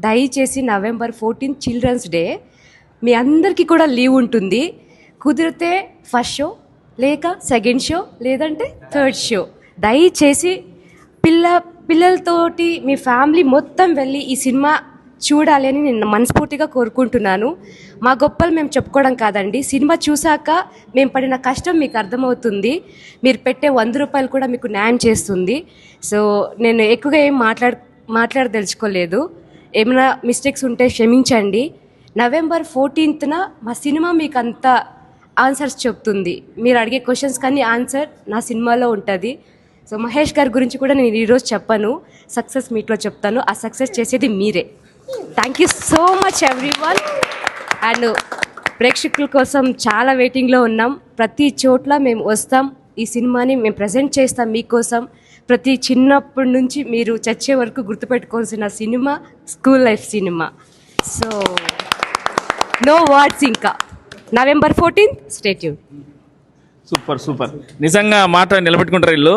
దయచేసి November 14 children's day మీ అందరికీ కూడా లీవ్ ఉంటుంది. కుదిరితే ఫస్ట్ షో లేక సెకండ్ షో లేదంటే థర్డ్ షో దయచేసి పిల్లలతోటి మీ ఫ్యామిలీ మొత్తం వెళ్ళి ఈ సినిమా చూడాలి అని నేను మనస్ఫూర్తిగా కోరుకుంటున్నాను. మా గొప్పలు మేము చెప్పుకోవడం కాదండి, సినిమా చూశాక మేము పడిన కష్టం మీకు అర్థమవుతుంది. మీరు పెట్టే 100 రూపాయలు కూడా మీకు న్యాయం చేస్తుంది. సో నేను ఎక్కువగా ఏం మాట్లాడదలుచుకోలేదు. ఏమైనా మిస్టేక్స్ ఉంటే క్షమించండి. నవంబర్ 14న మా సినిమా మీకు అంత ఆన్సర్స్ చెప్తుంది. మీరు అడిగే క్వశ్చన్స్ కానీ ఆన్సర్ నా సినిమాలో ఉంటుంది. సో మహేష్ గారి గురించి కూడా నేను ఈరోజు చెప్పను, సక్సెస్ మీట్లో చెప్తాను. ఆ సక్సెస్ చేసేది మీరే. Thank you so much everyone. And ప్రేక్షకుల కోసం చాలా వెయిటింగ్లో ఉన్నాం. ప్రతి చోట్ల మేము వస్తాం, ఈ సినిమాని మేము ప్రజెంట్ చేస్తాం మీకోసం. ప్రతి చిన్నప్పటి నుంచి మీరు చచ్చే వరకు గుర్తుపెట్టుకోవాల్సిన cinema school life cinema. So no words. ఇంకా నవంబర్ 14 స్టే ట్యూన్. సూపర్ నిజంగా మాట నిలబెట్టుకుంటారు వీళ్ళు.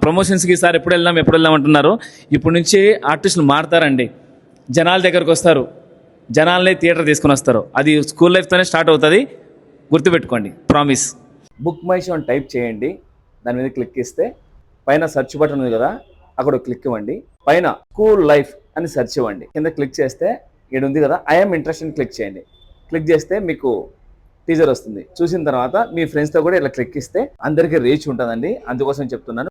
ప్రమోషన్స్కి ఈసారి ఎప్పుడు వెళ్దాం అంటున్నారు. ఇప్పటి నుంచి ఆర్టిస్టులు మారుతారండి, జనాల దగ్గరకు వస్తారు, జనాలనే థియేటర్ తీసుకుని వస్తారు. అది స్కూల్ లైఫ్తోనే స్టార్ట్ అవుతుంది, గుర్తుపెట్టుకోండి. ప్రామిస్. బుక్ మై షో అని టైప్ చేయండి, దాని మీద క్లిక్ ఇస్తే పైన సెర్చ్ బటన్ ఉంది కదా, అక్కడ క్లిక్ ఇవ్వండి. పైన స్కూల్ లైఫ్ అని సెర్చ్ ఇవ్వండి. కింద క్లిక్ చేస్తే ఇక్కడ ఉంది కదా ఐఎమ్ ఇంట్రెస్టెడ్ క్లిక్ చేయండి. క్లిక్ చేస్తే మీకు టీజర్ వస్తుంది. చూసిన తర్వాత మీ ఫ్రెండ్స్తో కూడా ఇలా క్లిక్ ఇస్తే అందరికీ రీచ్ ఉంటుందండి. అందుకోసం చెప్తున్నాను.